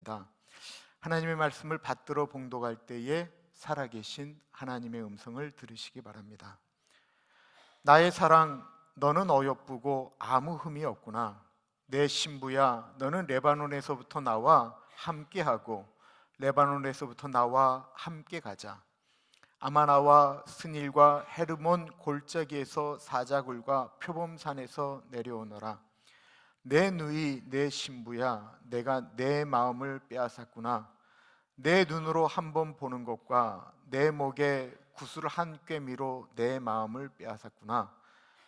바랍니다. 하나님의 말씀을 받들어 봉독할 때에 살아계신 하나님의 음성을 들으시기 바랍니다. 나의 사랑, 너는 어여쁘고 아무 흠이 없구나. 내 신부야, 너는 레바논에서부터 나와 함께하고 레바논에서부터 나와 함께 가자. 아마나와 스닐과 헤르몬 골짜기에서 사자굴과 표범산에서 내려오너라. 내 누이 내 신부야, 내가 내 마음을 빼앗았구나. 내 눈으로 한번 보는 것과 내 목에 구슬 한 꿰미로 내 마음을 빼앗았구나.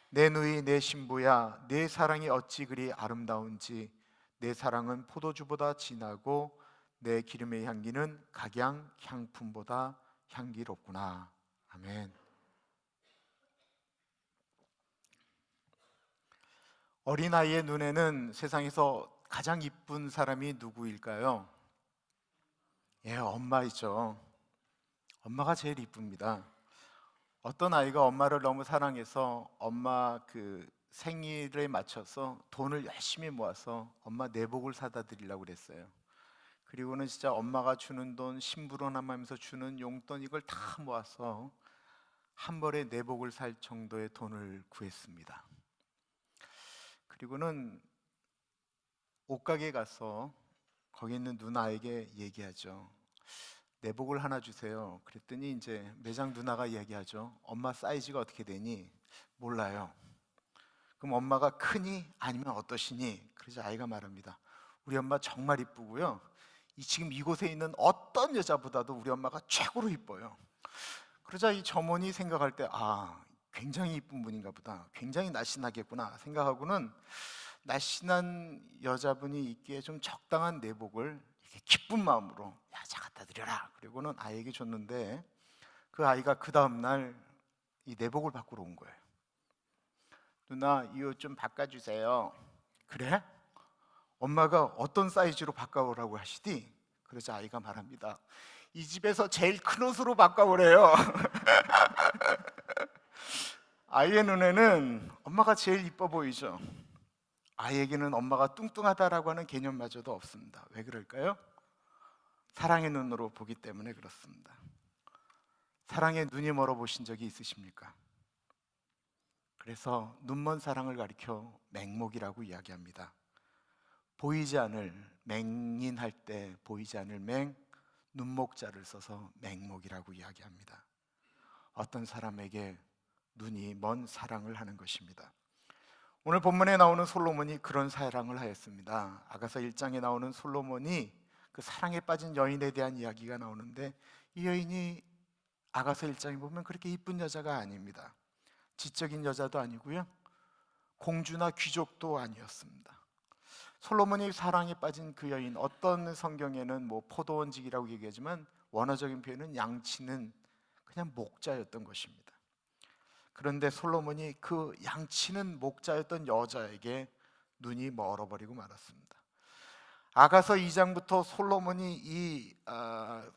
내 누이 내 신부야, 내 사랑이 어찌 그리 아름다운지. 내 사랑은 포도주보다 진하고 내 기름의 향기는 각양 향품보다 향기롭구나. 아멘. 어린아이의 눈에는 세상에서 가장 이쁜 사람이 누구일까요? 엄마이죠. 엄마가 제일 이쁩니다. 어떤 아이가 엄마를 너무 사랑해서 엄마 생일에 맞춰서 돈을 열심히 모아서 엄마 내복을 사다 드리려고 그랬어요. 그리고는 진짜 엄마가 주는 돈, 심부름하면서 주는 용돈 이걸 다 모아서 한 벌에 내복을 살 정도의 돈을 구했습니다. 그리고는 옷가게에 가서 거기 있는 누나에게 얘기하죠. 내복을 하나 주세요. 그랬더니 이제 매장 누나가 얘기하죠. 엄마 사이즈가 어떻게 되니? 몰라요. 그럼 엄마가 크니 아니면 어떠시니? 그래서 아이가 말합니다. 우리 엄마 정말 이쁘고요. 지금 이곳에 있는 어떤 여자보다도 우리 엄마가 최고로 이뻐요. 그러자 이 점원이 생각할 때 굉장히 이쁜 분인가 보다, 굉장히 날씬하겠구나 생각하고는 날씬한 여자분이 입기에 좀 적당한 내복을 이렇게 기쁜 마음으로 자 갖다 드려라. 그리고는 아이에게 줬는데 그 아이가 그 다음날 이 내복을 바꾸러 온 거예요. 누나, 이 옷 좀 바꿔주세요. 그래? 엄마가 어떤 사이즈로 바꿔오라고 하시디? 그러자 아이가 말합니다. 이 집에서 제일 큰 옷으로 바꿔오래요. 아이의 눈에는 엄마가 제일 이뻐 보이죠. 아이에게는 엄마가 뚱뚱하다라고 하는 개념마저도 없습니다. 왜 그럴까요? 사랑의 눈으로 보기 때문에 그렇습니다. 사랑의 눈이 멀어 보신 적이 있으십니까? 그래서 눈먼 사랑을 가리켜 맹목이라고 이야기합니다. 보이지 않을, 맹인할 때 보이지 않을 맹, 눈목자를 써서 맹목이라고 이야기합니다. 어떤 사람에게 눈이 먼 사랑을 하는 것입니다. 오늘 본문에 나오는 솔로몬이 그런 사랑을 하였습니다. 아가서 1장에 나오는 솔로몬이 그 사랑에 빠진 여인에 대한 이야기가 나오는데, 이 여인이 아가서 1장에 보면 그렇게 이쁜 여자가 아닙니다. 지적인 여자도 아니고요, 공주나 귀족도 아니었습니다. 솔로몬이 사랑에 빠진 그 여인, 어떤 성경에는 포도원직이라고 얘기하지만 원어적인 표현은 양치는 그냥 목자였던 것입니다. 그런데 솔로몬이 그 양치는 목자였던 여자에게 눈이 멀어버리고 말았습니다. 아가서 2장부터 솔로몬이 이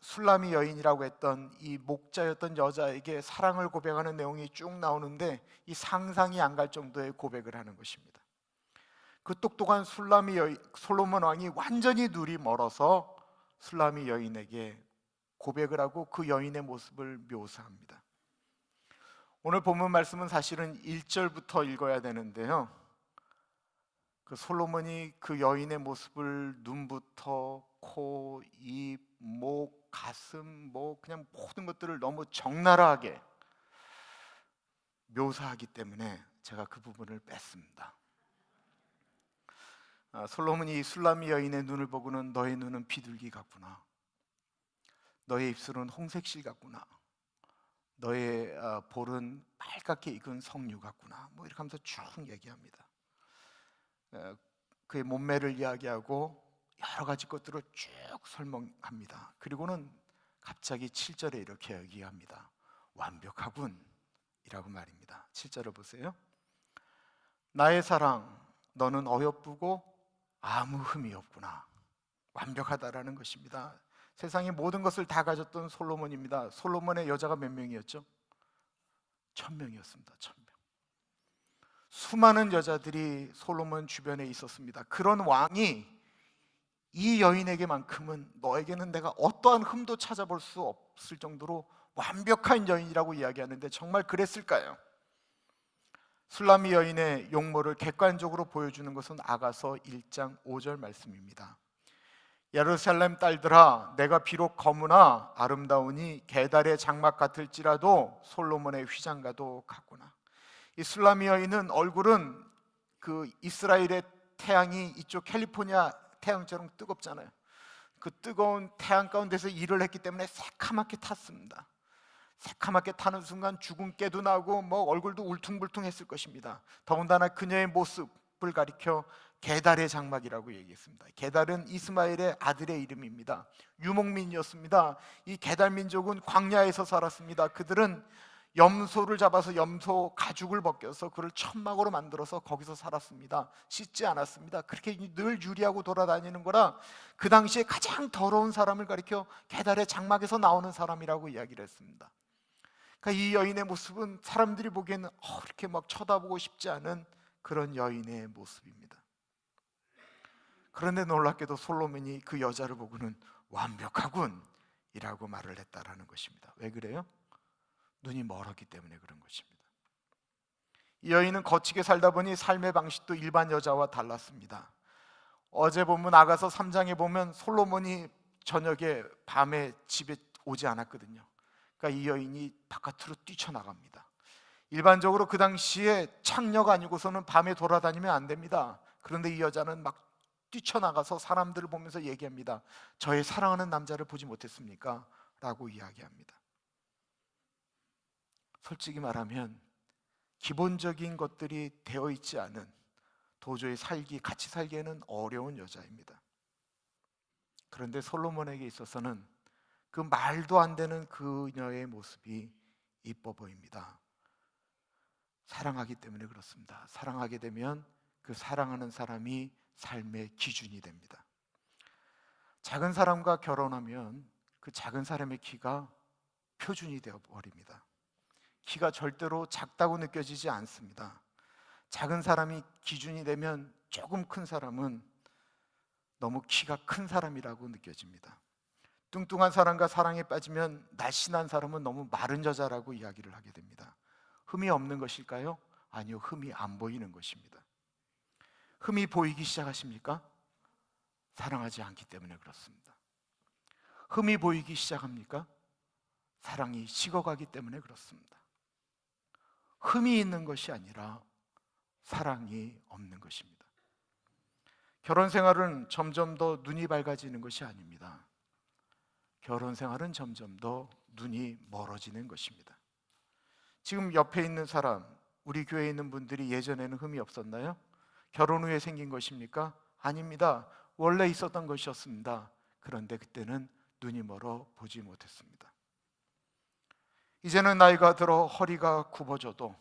술라미 여인이라고 했던 이 목자였던 여자에게 사랑을 고백하는 내용이 쭉 나오는데, 이 상상이 안 갈 정도의 고백을 하는 것입니다. 그 똑똑한 술라미 여인, 솔로몬 왕이 완전히 눈이 멀어서 술라미 여인에게 고백을 하고 그 여인의 모습을 묘사합니다. 오늘 본문 말씀은 사실은 1절부터 읽어야 되는데요, 그 솔로몬이 그 여인의 모습을 눈부터 코, 입, 목, 가슴, 그냥 모든 것들을 너무 적나라하게 묘사하기 때문에 제가 그 부분을 뺐습니다. 솔로몬이 술라미 여인의 눈을 보고는 너의 눈은 비둘기 같구나, 너의 입술은 홍색실 같구나, 너의 볼은 빨갛게 익은 석류 같구나, 이렇게 하면서 쭉 얘기합니다. 그의 몸매를 이야기하고 여러 가지 것들을 쭉 설명합니다. 그리고는 갑자기 7절에 이렇게 얘기합니다. 완벽하군 이라고 말입니다. 7절을 보세요. 나의 사랑, 너는 어여쁘고 아무 흠이 없구나. 완벽하다라는 것입니다. 세상의 모든 것을 다 가졌던 솔로몬입니다. 솔로몬의 여자가 몇 명이었죠? 1000명이었습니다. 1000명. 수많은 여자들이 솔로몬 주변에 있었습니다. 그런 왕이 이 여인에게만큼은 너에게는 내가 어떠한 흠도 찾아볼 수 없을 정도로 완벽한 여인이라고 이야기하는데 정말 그랬을까요? 술라미 여인의 용모를 객관적으로 보여주는 것은 아가서 1장 5절 말씀입니다. 예루살렘 딸들아, 내가 비록 거무나 아름다우니 게달의 장막 같을지라도 솔로몬의 휘장과도 같구나. 이 술라미 여인은 얼굴은 그 이스라엘의 태양이 이쪽 캘리포니아 태양처럼 뜨겁잖아요. 그 뜨거운 태양 가운데서 일을 했기 때문에 새카맣게 탔습니다. 새카맣게 타는 순간 주근깨도 나고 얼굴도 울퉁불퉁했을 것입니다. 더군다나 그녀의 모습을 가리켜 게달의 장막이라고 얘기했습니다. 게달은 이스마엘의 아들의 이름입니다. 유목민이었습니다. 이 게달 민족은 광야에서 살았습니다. 그들은 염소를 잡아서 염소 가죽을 벗겨서 그를 천막으로 만들어서 거기서 살았습니다. 씻지 않았습니다. 그렇게 늘 유리하고 돌아다니는 거라 그 당시에 가장 더러운 사람을 가리켜 게달의 장막에서 나오는 사람이라고 이야기를 했습니다. 그러니까 이 여인의 모습은 사람들이 보기에는 이렇게 막 쳐다보고 싶지 않은 그런 여인의 모습입니다. 그런데 놀랍게도 솔로몬이 그 여자를 보고는 완벽하군 이라고 말을 했다라는 것입니다. 왜 그래요? 눈이 멀었기 때문에 그런 것입니다. 이 여인은 거치게 살다 보니 삶의 방식도 일반 여자와 달랐습니다. 어제 보면 아가서 3장에 보면 솔로몬이 저녁에 밤에 집에 오지 않았거든요. 그러니까 이 여인이 바깥으로 뛰쳐나갑니다. 일반적으로 그 당시에 창녀가 아니고서는 밤에 돌아다니면 안 됩니다. 그런데 이 여자는 막 뛰쳐나가서 사람들을 보면서 얘기합니다. 저의 사랑하는 남자를 보지 못했습니까? 라고 이야기합니다. 솔직히 말하면 기본적인 것들이 되어 있지 않은, 도저히 같이 살기에는 어려운 여자입니다. 그런데 솔로몬에게 있어서는 그 말도 안 되는 그녀의 모습이 이뻐 보입니다. 사랑하기 때문에 그렇습니다. 사랑하게 되면 그 사랑하는 사람이 삶의 기준이 됩니다. 작은 사람과 결혼하면 그 작은 사람의 키가 표준이 되어 버립니다. 키가 절대로 작다고 느껴지지 않습니다. 작은 사람이 기준이 되면 조금 큰 사람은 너무 키가 큰 사람이라고 느껴집니다. 뚱뚱한 사람과 사랑에 빠지면 날씬한 사람은 너무 마른 여자라고 이야기를 하게 됩니다. 흠이 없는 것일까요? 아니요, 흠이 안 보이는 것입니다. 흠이 보이기 시작하십니까? 사랑하지 않기 때문에 그렇습니다. 흠이 보이기 시작합니까? 사랑이 식어가기 때문에 그렇습니다. 흠이 있는 것이 아니라 사랑이 없는 것입니다. 결혼 생활은 점점 더 눈이 밝아지는 것이 아닙니다. 결혼 생활은 점점 더 눈이 멀어지는 것입니다. 지금 옆에 있는 사람, 우리 교회에 있는 분들이 예전에는 흠이 없었나요? 결혼 후에 생긴 것입니까? 아닙니다. 원래 있었던 것이었습니다. 그런데 그때는 눈이 멀어 보지 못했습니다. 이제는 나이가 들어 허리가 굽어져도,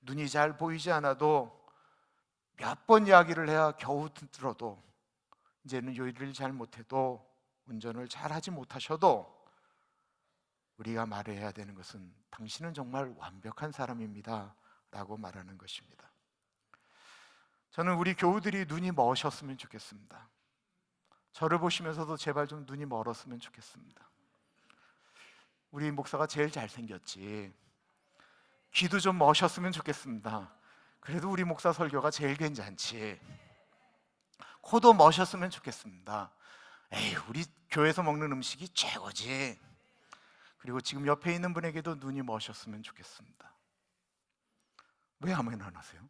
눈이 잘 보이지 않아도, 몇 번 이야기를 해야 겨우 들어도, 이제는 요리를 잘 못해도, 운전을 잘 하지 못하셔도 우리가 말해야 되는 것은 당신은 정말 완벽한 사람입니다 라고 말하는 것입니다. 저는 우리 교우들이 눈이 머셨으면 좋겠습니다. 저를 보시면서도 제발 좀 눈이 멀었으면 좋겠습니다. 우리 목사가 제일 잘생겼지, 귀도 좀 머셨으면 좋겠습니다. 그래도 우리 목사 설교가 제일 괜찮지, 코도 머셨으면 좋겠습니다. 에이, 우리 교회에서 먹는 음식이 최고지. 그리고 지금 옆에 있는 분에게도 눈이 머셨으면 좋겠습니다. 왜 아멘 안 하세요?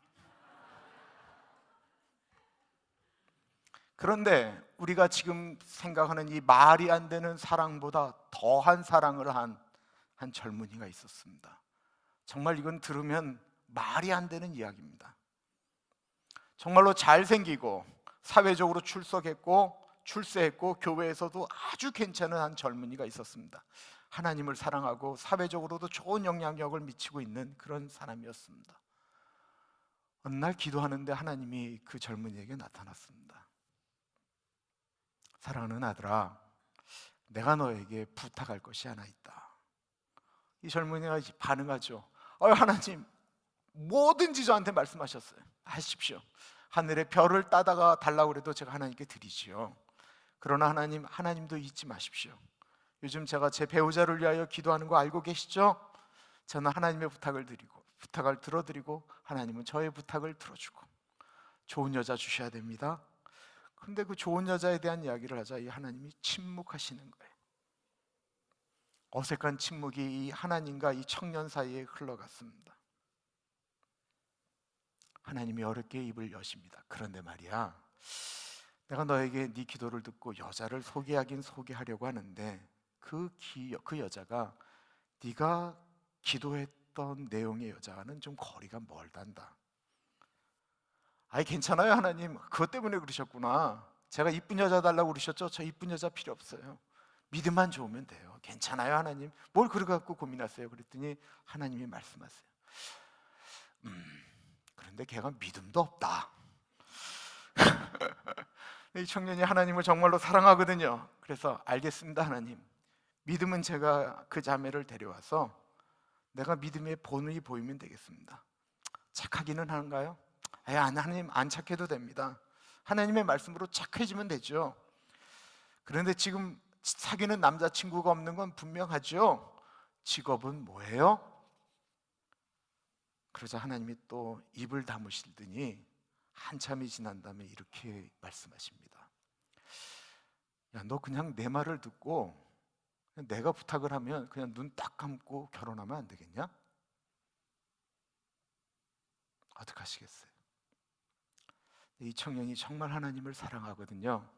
그런데 우리가 지금 생각하는 이 말이 안 되는 사랑보다 더한 사랑을 한 젊은이가 있었습니다. 정말 이건 들으면 말이 안 되는 이야기입니다. 정말로 잘생기고 사회적으로 출세했고 교회에서도 아주 괜찮은 한 젊은이가 있었습니다. 하나님을 사랑하고 사회적으로도 좋은 영향력을 미치고 있는 그런 사람이었습니다. 어느 날 기도하는데 하나님이 그 젊은이에게 나타났습니다. 사랑하는 아들아, 내가 너에게 부탁할 것이 하나 있다. 이 젊은이가 반응하죠. 하나님, 뭐든지 저한테 말씀하셨어요. 하십시오. 하늘의 별을 따다가 달라고 해도 제가 하나님께 드리지요. 그러나 하나님도 잊지 마십시오. 요즘 제가 제 배우자를 위하여 기도하는 거 알고 계시죠? 저는 하나님의 부탁을 들어드리고 하나님은 저의 부탁을 들어주고 좋은 여자 주셔야 됩니다. 그런데 그 좋은 여자에 대한 이야기를 하자 이 하나님이 침묵하시는 거예요. 어색한 침묵이 이 하나님과 이 청년 사이에 흘러갔습니다. 하나님이 어렵게 입을 여십니다. 그런데 말이야, 내가 너에게 네 기도를 듣고 여자를 소개하긴 소개하려고 하는데 그 여자가 네가 기도했던 내용의 여자와는 좀 거리가 멀단다. 아이 괜찮아요 하나님, 그것 때문에 그러셨구나. 제가 이쁜 여자 달라고 그러셨죠? 저 이쁜 여자 필요 없어요. 믿음만 좋으면 돼요. 괜찮아요 하나님, 뭘 그래 갖고 고민하세요? 그랬더니 하나님이 말씀하세요. 그런데 걔가 믿음도 없다. 이 청년이 하나님을 정말로 사랑하거든요. 그래서 알겠습니다 하나님, 믿음은 제가 그 자매를 데려와서 내가 믿음의 본이 보이면 되겠습니다. 착하기는 한가요? 하나님 안 착해도 됩니다. 하나님의 말씀으로 착해지면 되죠. 그런데 지금 사귀는 남자친구가 없는 건 분명하죠. 직업은 뭐예요? 그러자 하나님이 또 입을 다무시더니 한참이 지난 다음에 이렇게 말씀하십니다. 야, 너 그냥 내 말을 듣고 내가 부탁을 하면 그냥 눈 딱 감고 결혼하면 안 되겠냐? 어떡하시겠어요? 이 청년이 정말 하나님을 사랑하거든요.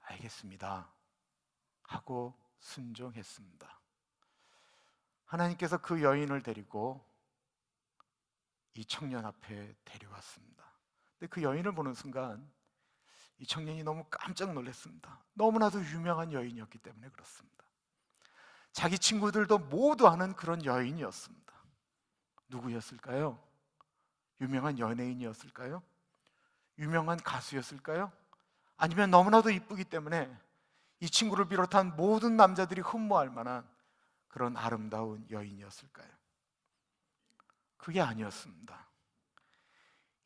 알겠습니다 하고 순종했습니다. 하나님께서 그 여인을 데리고 이 청년 앞에 데려왔습니다. 근데 그 여인을 보는 순간 이 청년이 너무 깜짝 놀랐습니다. 너무나도 유명한 여인이었기 때문에 그렇습니다. 자기 친구들도 모두 아는 그런 여인이었습니다. 누구였을까요? 유명한 연예인이었을까요? 유명한 가수였을까요? 아니면 너무나도 이쁘기 때문에 이 친구를 비롯한 모든 남자들이 흠모할 만한 그런 아름다운 여인이었을까요? 그게 아니었습니다.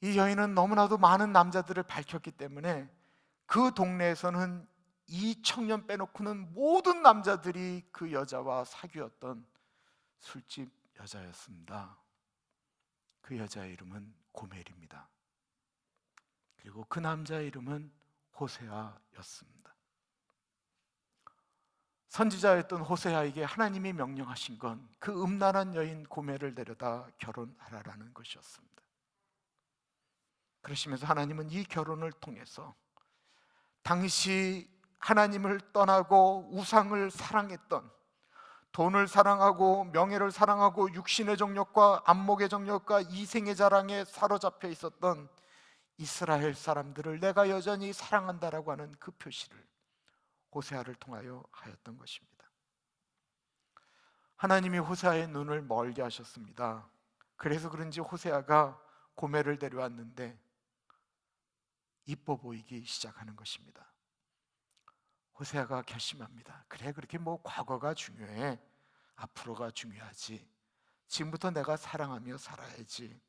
이 여인은 너무나도 많은 남자들을 밝혔기 때문에 그 동네에서는 이 청년 빼놓고는 모든 남자들이 그 여자와 사귀었던 술집 여자였습니다. 그 여자의 이름은 고멜입니다. 그리고 그 남자의 이름은 호세아였습니다. 선지자였던 호세아에게 하나님이 명령하신 건 그 음란한 여인 고멜을 데려다 결혼하라라는 것이었습니다. 그러시면서 하나님은 이 결혼을 통해서 당시 하나님을 떠나고 우상을 사랑했던, 돈을 사랑하고 명예를 사랑하고 육신의 정욕과 안목의 정욕과 이생의 자랑에 사로잡혀 있었던 이스라엘 사람들을 내가 여전히 사랑한다라고 하는 그 표시를 호세아를 통하여 하였던 것입니다. 하나님이 호세아의 눈을 멀게 하셨습니다. 그래서 그런지 호세아가 고멜을 데려왔는데 이뻐 보이기 시작하는 것입니다. 호세아가 결심합니다. 그래, 그렇게 뭐 과거가 중요해? 앞으로가 중요하지. 지금부터 내가 사랑하며 살아야지.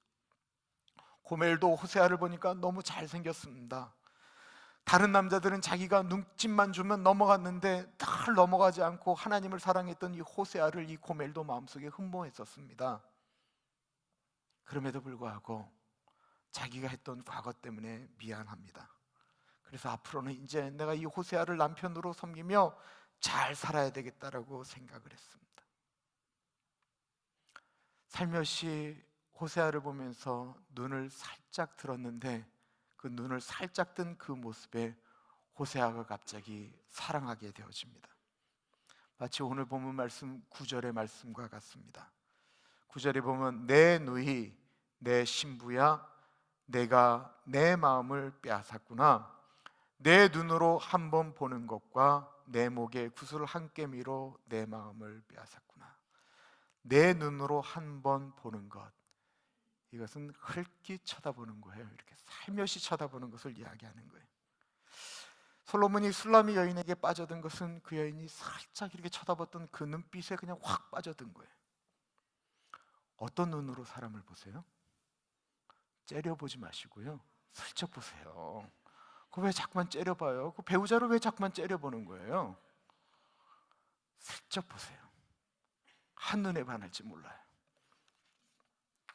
고멜도 호세아를 보니까 너무 잘생겼습니다. 다른 남자들은 자기가 눈짓만 주면 넘어갔는데 늘 넘어가지 않고 하나님을 사랑했던 이 호세아를 이 고멜도 마음속에 흠모했었습니다. 그럼에도 불구하고 자기가 했던 과거 때문에 미안합니다. 그래서 앞으로는 이제 내가 이 호세아를 남편으로 섬기며 잘 살아야 되겠다라고 생각을 했습니다. 살며시 호세아를 보면서 눈을 살짝 들었는데 그 눈을 살짝 뜬 그 모습에 호세아가 갑자기 사랑하게 되어집니다. 마치 오늘 본문 말씀 9절의 말씀과 같습니다. 9절에 보면 내 누이 내 신부야, 내가 내 마음을 빼앗았구나. 내 눈으로 한 번 보는 것과 내 목에 구슬 한 깨미로 내 마음을 빼앗았구나. 내 눈으로 한 번 보는 것, 이것은 흘낏 쳐다보는 거예요. 이렇게 살며시 쳐다보는 것을 이야기하는 거예요. 솔로몬이 술람이 여인에게 빠져든 것은 그 여인이 살짝 이렇게 쳐다봤던 그 눈빛에 그냥 확 빠져든 거예요. 어떤 눈으로 사람을 보세요? 째려보지 마시고요, 슬쩍 보세요. 그거 왜 자꾸만 째려봐요? 그 배우자를 왜 자꾸만 째려보는 거예요? 슬쩍 보세요. 한눈에 반할지 몰라요.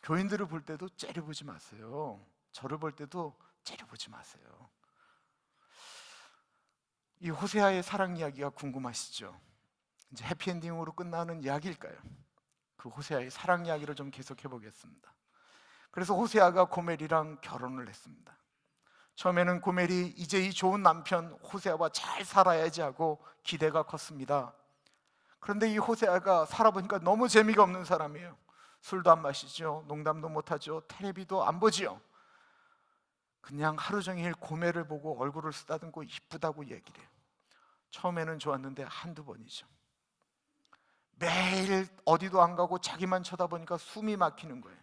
교인들을 볼 때도 째려보지 마세요. 저를 볼 때도 째려보지 마세요. 이 호세아의 사랑 이야기가 궁금하시죠? 이제 해피엔딩으로 끝나는 이야기일까요? 그 호세아의 사랑 이야기를 좀 계속해 보겠습니다. 그래서 호세아가 고멜이랑 결혼을 했습니다. 처음에는 고멜이 이제 이 좋은 남편 호세아와 잘 살아야지 하고 기대가 컸습니다. 그런데 이 호세아가 살아보니까 너무 재미가 없는 사람이에요. 술도 안 마시죠, 농담도 못하죠, 텔레비도 안 보지요. 그냥 하루 종일 고멜을 보고 얼굴을 쓰다듬고 이쁘다고 얘기를 해요. 처음에는 좋았는데 한두 번이죠. 매일 어디도 안 가고 자기만 쳐다보니까 숨이 막히는 거예요.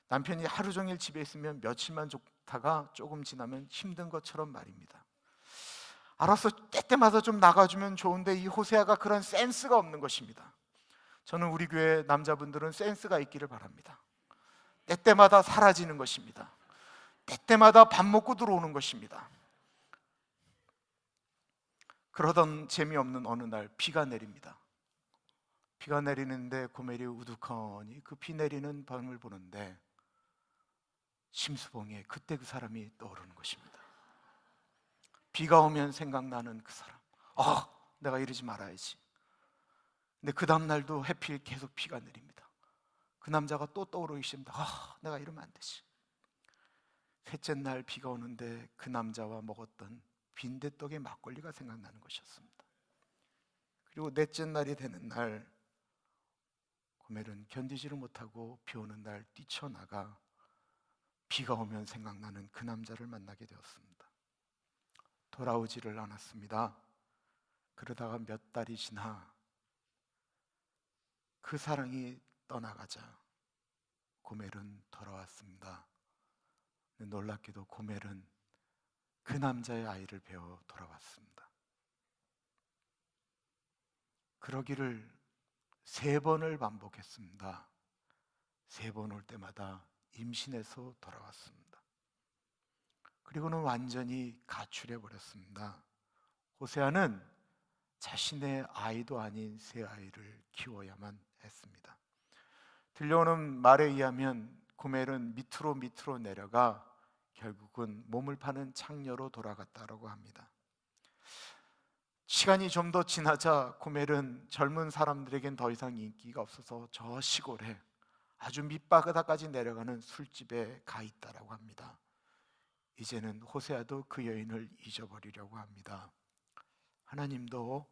남편이 하루 종일 집에 있으면 며칠만 좋다가 조금 지나면 힘든 것처럼 말입니다. 알아서 때때마다 좀 나가주면 좋은데 이 호세아가 그런 센스가 없는 것입니다. 저는 우리 교회 남자분들은 센스가 있기를 바랍니다. 때때마다 사라지는 것입니다. 때때마다 밥 먹고 들어오는 것입니다. 그러던 재미없는 어느 날 비가 내립니다. 비가 내리는데 고멜이 우두커니 그 비 내리는 밤을 보는데 심수봉에 그때 그 사람이 떠오르는 것입니다. 비가 오면 생각나는 그 사람. 내가 이러지 말아야지. 근데 그 다음 날도 해필 계속 비가 내립니다. 그 남자가 또 떠오르기 시작합니다. 내가 이러면 안 되지. 셋째 날 비가 오는데 그 남자와 먹었던 빈대떡의 막걸리가 생각나는 것이었습니다. 그리고 넷째 날이 되는 날 고멜은 견디지를 못하고 비 오는 날 뛰쳐나가 비가 오면 생각나는 그 남자를 만나게 되었습니다. 돌아오지를 않았습니다. 그러다가 몇 달이 지나 그 사랑이 떠나가자 고멜은 돌아왔습니다. 놀랍게도 고멜은 그 남자의 아이를 배워 돌아왔습니다. 그러기를 3번을 반복했습니다. 3번 올 때마다 임신해서 돌아왔습니다. 그리고는 완전히 가출해 버렸습니다. 호세아는 자신의 아이도 아닌 새 아이를 키워야만 했습니다. 들려오는 말에 의하면 고멜은 밑으로 내려가 결국은 몸을 파는 창녀로 돌아갔다고 합니다. 시간이 좀 더 지나자 고멜은 젊은 사람들에겐 더 이상 인기가 없어서 저 시골에 아주 밑바닥까지 내려가는 술집에 가 있다라고 합니다. 이제는 호세아도 그 여인을 잊어버리려고 합니다. 하나님도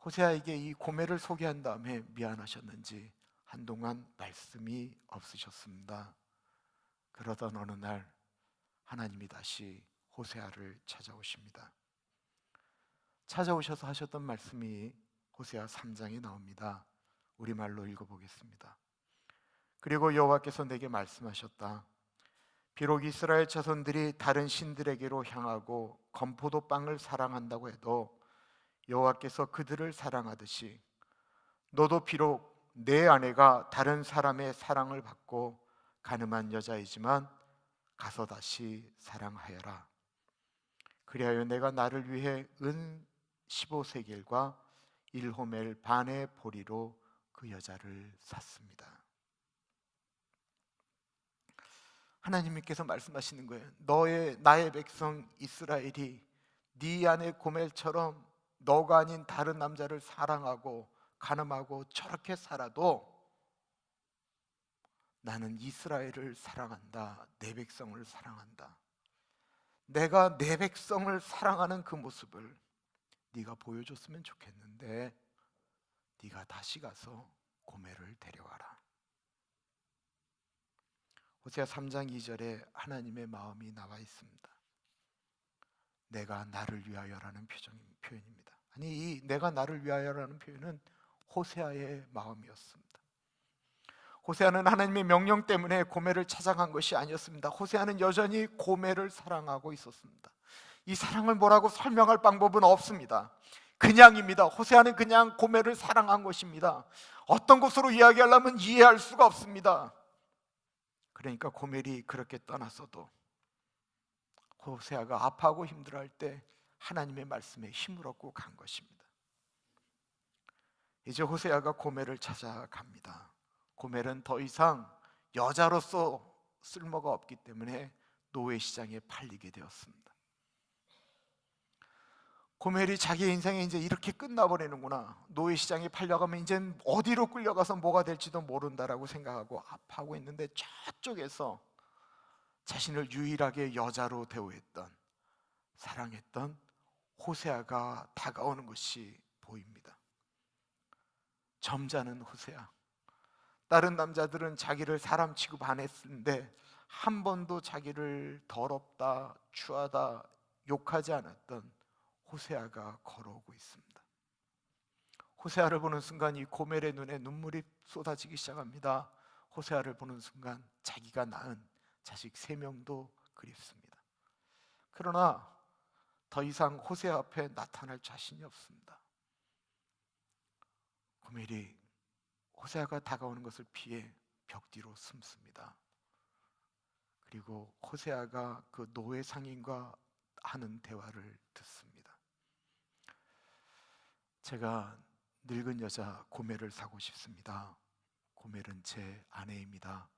호세아에게 이 고멜을 소개한 다음에 미안하셨는지 한동안 말씀이 없으셨습니다. 그러던 어느 날 하나님이 다시 호세아를 찾아오십니다. 찾아오셔서 하셨던 말씀이 호세아 3장에 나옵니다. 우리말로 읽어보겠습니다. 그리고 여호와께서 내게 말씀하셨다. 비록 이스라엘 자손들이 다른 신들에게로 향하고 건포도 빵을 사랑한다고 해도 여호와께서 그들을 사랑하듯이 너도 비록 내 아내가 다른 사람의 사랑을 받고 가늠한 여자이지만 가서 다시 사랑하여라. 그리하여 내가 나를 위해 은 15세겔과 1호멜 반의 보리로 그 여자를 샀습니다. 하나님께서 말씀하시는 거예요. 나의 백성 이스라엘이 네 아내 고멜처럼 너가 아닌 다른 남자를 사랑하고 간음하고 저렇게 살아도 나는 이스라엘을 사랑한다. 내 백성을 사랑한다. 내가 내 백성을 사랑하는 그 모습을 네가 보여줬으면 좋겠는데 네가 다시 가서 고멜을 데려와라. 호세아 3장 2절에 하나님의 마음이 나와 있습니다. 내가 나를 위하여라는 표현입니다. 아니, 이 내가 나를 위하여라는 표현은 호세아의 마음이었습니다. 호세아는 하나님의 명령 때문에 고멜을 찾아간 것이 아니었습니다. 호세아는 여전히 고멜을 사랑하고 있었습니다. 이 사랑을 뭐라고 설명할 방법은 없습니다. 그냥입니다. 호세아는 그냥 고멜을 사랑한 것입니다. 어떤 것으로 이야기하려면 이해할 수가 없습니다. 그러니까 고멜이 그렇게 떠났어도 호세아가 아파하고 힘들어할 때 하나님의 말씀에 힘을 얻고 간 것입니다. 이제 호세아가 고멜을 찾아갑니다. 고멜은 더 이상 여자로서 쓸모가 없기 때문에 노예 시장에 팔리게 되었습니다. 고멜이 자기 인생이 이제 이렇게 끝나버리는구나, 노예 시장에 팔려가면 이제 어디로 끌려가서 뭐가 될지도 모른다라고 생각하고 아파하고 있는데, 저쪽에서 자신을 유일하게 여자로 대우했던, 사랑했던 호세아가 다가오는 것이 보입니다. 점잖은 호세아. 다른 남자들은 자기를 사람 취급 안 했는데 한 번도 자기를 더럽다, 추하다 욕하지 않았던 호세아가 걸어오고 있습니다. 호세아를 보는 순간 이 고멜의 눈에 눈물이 쏟아지기 시작합니다. 호세아를 보는 순간 자기가 낳은 자식 3명도 그립습니다. 그러나 더 이상 호세아 앞에 나타날 자신이 없습니다. 고멜이 호세아가 다가오는 것을 피해 벽 뒤로 숨습니다. 그리고 호세아가 그 노예 상인과 하는 대화를 듣습니다. 제가 늙은 여자 고멜을 사고 싶습니다. 고멜은 제 아내입니다.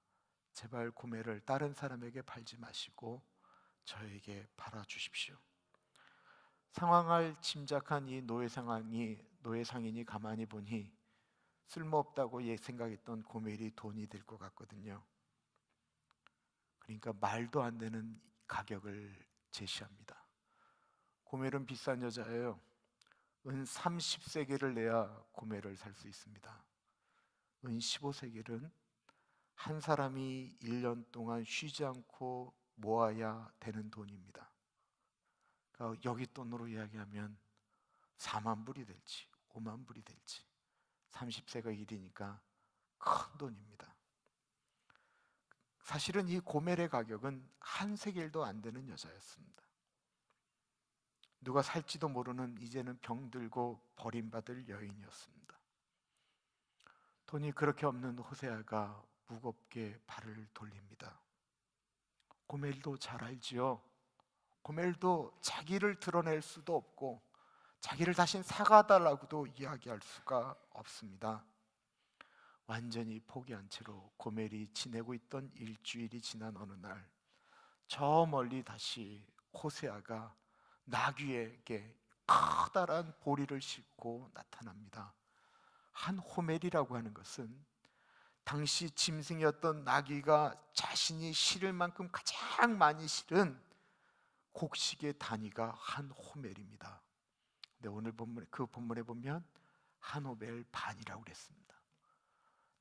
제발 고멜을 다른 사람에게 팔지 마시고 저에게 팔아주십시오. 상황을 짐작한 이 노예 상인이 가만히 보니 쓸모없다고 생각했던 고멜이 돈이 될 것 같거든요. 그러니까 말도 안 되는 가격을 제시합니다. 고멜은 비싼 여자예요. 은 30세겔을 내야 고멜을 살 수 있습니다. 은 15세겔은 한 사람이 1년 동안 쉬지 않고 모아야 되는 돈입니다. 그러니까 여기 돈으로 이야기하면 4만 불이 될지 5만 불이 될지, 30세가 1이니까 큰 돈입니다. 사실은 이 고멜의 가격은 한 세겔도 안 되는 여자였습니다. 누가 살지도 모르는, 이제는 병들고 버림받을 여인이었습니다. 돈이 그렇게 없는 호세아가 무겁게 발을 돌립니다. 고멜도 잘 알지요. 고멜도 자기를 드러낼 수도 없고 자기를 다신 사과달라고도 이야기할 수가 없습니다. 완전히 포기한 채로 고멜이 지내고 있던 일주일이 지난 어느 날, 저 멀리 다시 호세아가 나귀에게 커다란 보리를 싣고 나타납니다. 한 호멜이라고 하는 것은 당시 짐승이었던 나귀가 자신이 실을 만큼 가장 많이 실은 곡식의 단위가 한 호멜입니다. 근데 오늘 그 본문에 보면 한 호멜 반이라고 그랬습니다.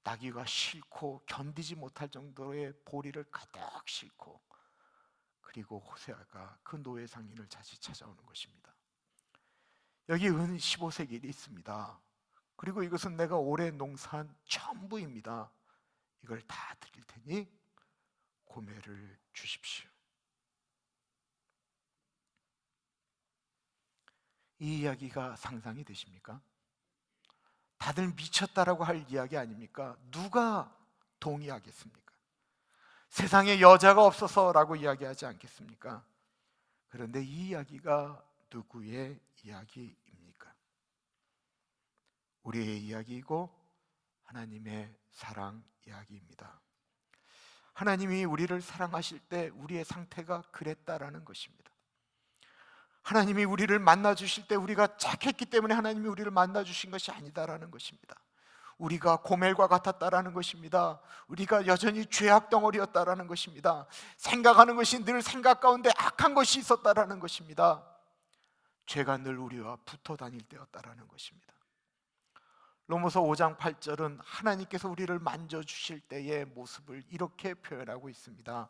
나귀가 싫고 견디지 못할 정도의 보리를 가득 싣고, 그리고 호세아가 그 노예 상인을 다시 찾아오는 것입니다. 여기 은 15세겔이 있습니다. 그리고 이것은 내가 올해 농사한 전부입니다. 이걸 다 드릴 테니 고멜을 주십시오. 이 이야기가 상상이 되십니까? 다들 미쳤다라고 할 이야기 아닙니까? 누가 동의하겠습니까? 세상에 여자가 없어서라고 이야기하지 않겠습니까? 그런데 이 이야기가 누구의 이야기입니까? 우리의 이야기이고 하나님의 사랑 이야기입니다. 하나님이 우리를 사랑하실 때 우리의 상태가 그랬다라는 것입니다. 하나님이 우리를 만나 주실 때 우리가 착했기 때문에 하나님이 우리를 만나 주신 것이 아니다라는 것입니다. 우리가 고멜과 같았다라는 것입니다. 우리가 여전히 죄악 덩어리였다라는 것입니다. 생각하는 것이 늘 생각 가운데 악한 것이 있었다라는 것입니다. 죄가 늘 우리와 붙어 다닐 때였다라는 것입니다. 로마서 5장 8절은 하나님께서 우리를 만져주실 때의 모습을 이렇게 표현하고 있습니다.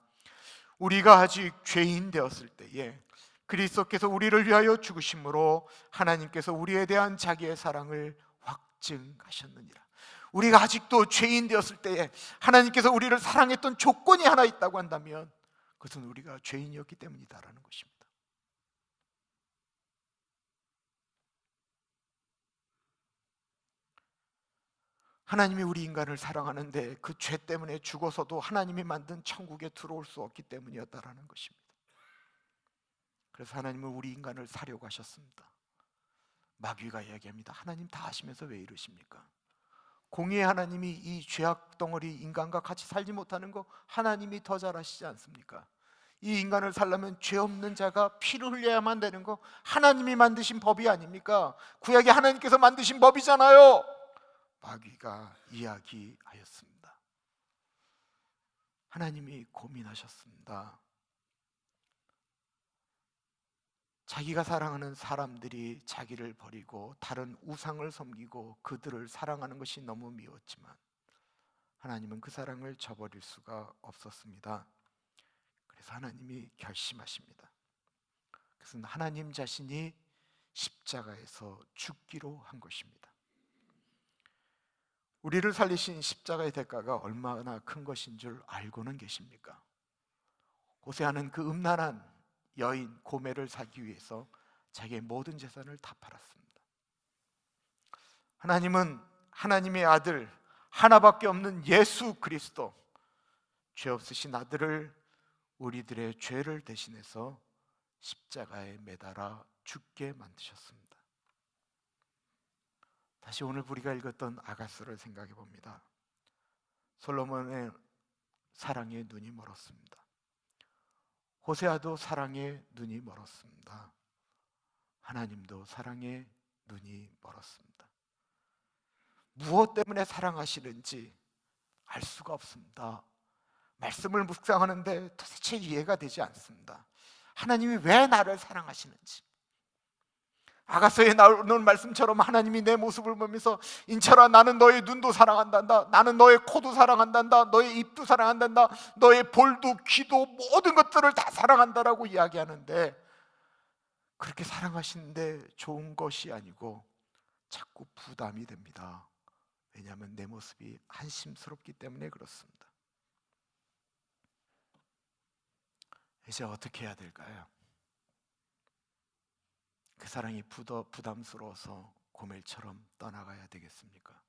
우리가 아직 죄인 되었을 때에 그리스도께서 우리를 위하여 죽으심으로 하나님께서 우리에 대한 자기의 사랑을 확증하셨느니라. 우리가 아직도 죄인 되었을 때에 하나님께서 우리를 사랑했던 조건이 하나 있다고 한다면 그것은 우리가 죄인이었기 때문이다라는 것입니다. 하나님이 우리 인간을 사랑하는데 그 죄 때문에 죽어서도 하나님이 만든 천국에 들어올 수 없기 때문이었다라는 것입니다. 그래서 하나님은 우리 인간을 사려고 하셨습니다. 마귀가 이야기합니다. 하나님 다 아시면서 왜 이러십니까? 공의의 하나님이 이 죄악 덩어리 인간과 같이 살지 못하는 거 하나님이 더 잘 아시지 않습니까? 이 인간을 살려면 죄 없는 자가 피를 흘려야만 되는 거 하나님이 만드신 법이 아닙니까? 구약이 하나님께서 만드신 법이잖아요. 마귀가 이야기하였습니다. 하나님이 고민하셨습니다. 자기가 사랑하는 사람들이 자기를 버리고 다른 우상을 섬기고 그들을 사랑하는 것이 너무 미웠지만 하나님은 그 사랑을 저버릴 수가 없었습니다. 그래서 하나님이 결심하십니다. 그것은 하나님 자신이 십자가에서 죽기로 한 것입니다. 우리를 살리신 십자가의 대가가 얼마나 큰 것인 줄 알고는 계십니까? 호세아는 그 음란한 여인 고멜을 사기 위해서 자기의 모든 재산을 다 팔았습니다. 하나님은 하나님의 아들 하나밖에 없는 예수 그리스도, 죄 없으신 아들을 우리들의 죄를 대신해서 십자가에 매달아 죽게 만드셨습니다. 다시 오늘 우리가 읽었던 아가서를 생각해 봅니다. 솔로몬의 사랑에 눈이 멀었습니다. 호세아도 사랑에 눈이 멀었습니다. 하나님도 사랑에 눈이 멀었습니다. 무엇 때문에 사랑하시는지 알 수가 없습니다. 말씀을 묵상하는데 도대체 이해가 되지 않습니다. 하나님이 왜 나를 사랑하시는지. 아가서에 나오는 말씀처럼 하나님이 내 모습을 보면서 인철아 나는 너의 눈도 사랑한단다, 나는 너의 코도 사랑한단다, 너의 입도 사랑한단다, 너의 볼도 귀도 모든 것들을 다 사랑한다라고 이야기하는데, 그렇게 사랑하시는데 좋은 것이 아니고 자꾸 부담이 됩니다. 왜냐하면 내 모습이 한심스럽기 때문에 그렇습니다. 이제 어떻게 해야 될까요? 그 사랑이 부담스러워서 고멜처럼 떠나가야 되겠습니까?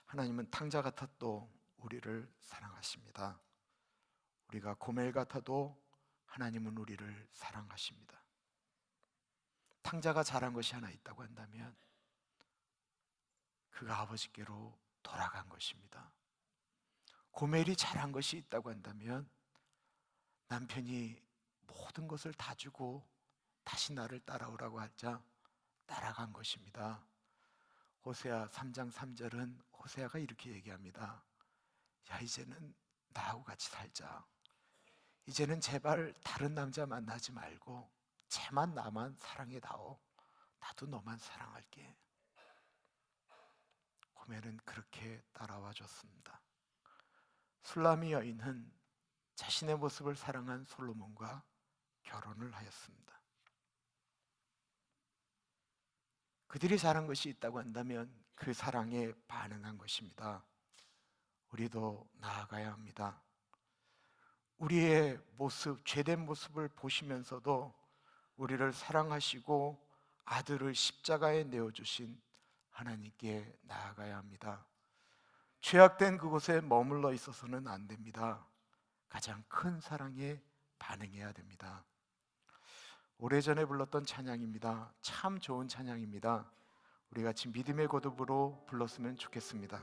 하나님은 탕자 같아도 우리를 사랑하십니다. 우리가 고멜 같아도 하나님은 우리를 사랑하십니다. 탕자가 잘한 것이 하나 있다고 한다면 그가 아버지께로 돌아간 것입니다. 고멜이 잘한 것이 있다고 한다면 남편이 모든 것을 다 주고 다시 나를 따라오라고 하자 따라간 것입니다. 호세아 3장 3절은 호세아가 이렇게 얘기합니다. 야, 이제는 나하고 같이 살자. 이제는 제발 다른 남자 만나지 말고 쟤만 나만 사랑해다오. 나도 너만 사랑할게. 고멜은 그렇게 따라와 줬습니다. 술라미 여인은 자신의 모습을 사랑한 솔로몬과 결혼을 하였습니다. 그들이 잘한 것이 있다고 한다면 그 사랑에 반응한 것입니다. 우리도 나아가야 합니다. 우리의 모습, 죄된 모습을 보시면서도 우리를 사랑하시고 아들을 십자가에 내어주신 하나님께 나아가야 합니다. 죄악된 그곳에 머물러 있어서는 안 됩니다. 가장 큰 사랑에 반응해야 됩니다. 오래전에 불렀던 찬양입니다. 참 좋은 찬양입니다. 우리 같이 믿음의 고백으로 불렀으면 좋겠습니다.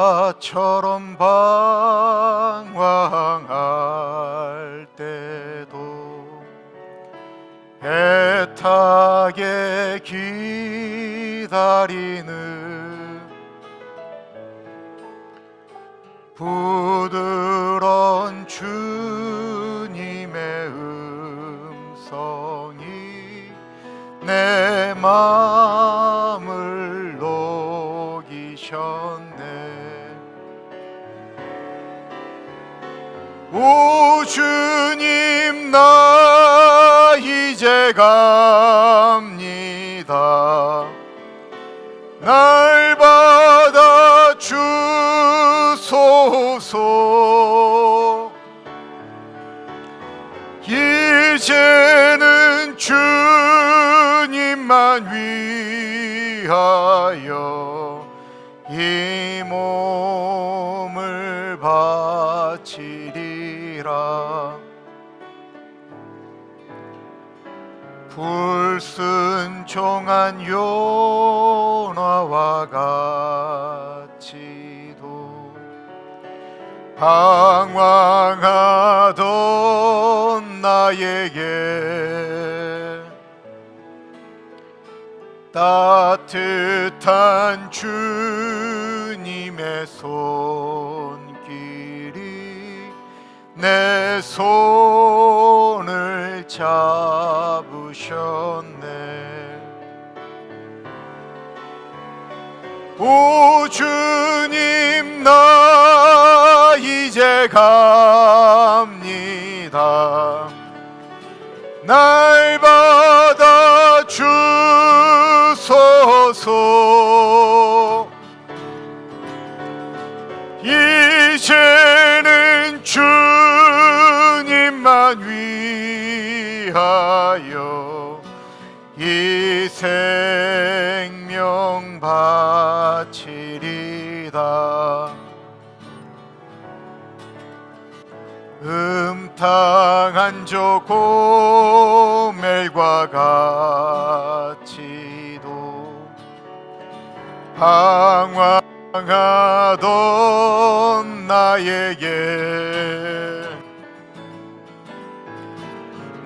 탕자처럼 방황할 때도 애타게 기다리는 부드러운 주님의 음성이 내 마음을 녹이셨네. 오 주님, 나 이제 갑니다. 위하여 이 몸을 바치리라. 불순종한 요나와 같이도 방황하던 나에게 따뜻한 주님의 손길이 내 손을 잡으셨네. 오 주님, 나 이제 갑니다. 날 받아 주소서. 이제는 주님만 위하여 이 생명 바치리다. 음탕한 저 고멜과 같이도 방황하던 나에게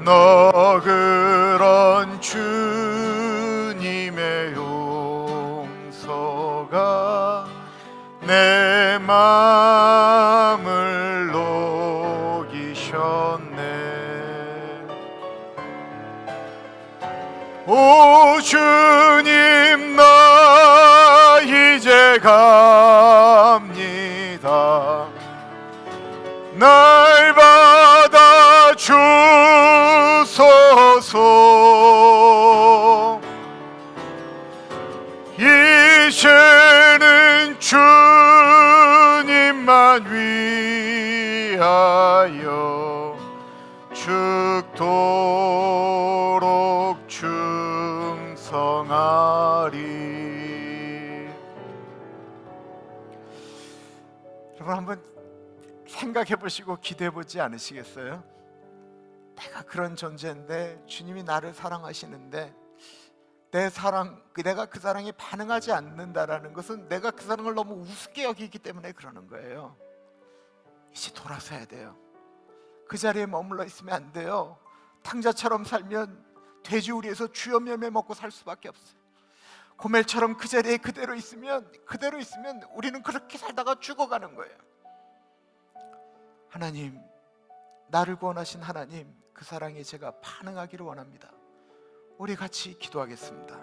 너그런 주님의 용서가 내 마음을 녹이셨네. 오 주님, 나 이제 갑니다. 날 받아 주소서. 이제는 주님만 위하여 죽도록 충성하리. 여러분, 한번 생각해 보시고 기도해 보지 않으시겠어요? 내가 그런 존재인데 주님이 나를 사랑하시는데 내가 그 사랑에 반응하지 않는다라는 것은 내가 그 사랑을 너무 우습게 여기기 때문에 그러는 거예요. 이제 돌아서야 돼요. 그 자리에 머물러 있으면 안 돼요. 탕자처럼 살면 돼지우리에서 주염 열매 먹고 살 수밖에 없어요. 고멜처럼 그 자리에 그대로 있으면 우리는 그렇게 살다가 죽어가는 거예요. 하나님, 나를 구원하신 하나님, 그 사랑에 제가 반응하기를 원합니다. 우리 같이 기도하겠습니다.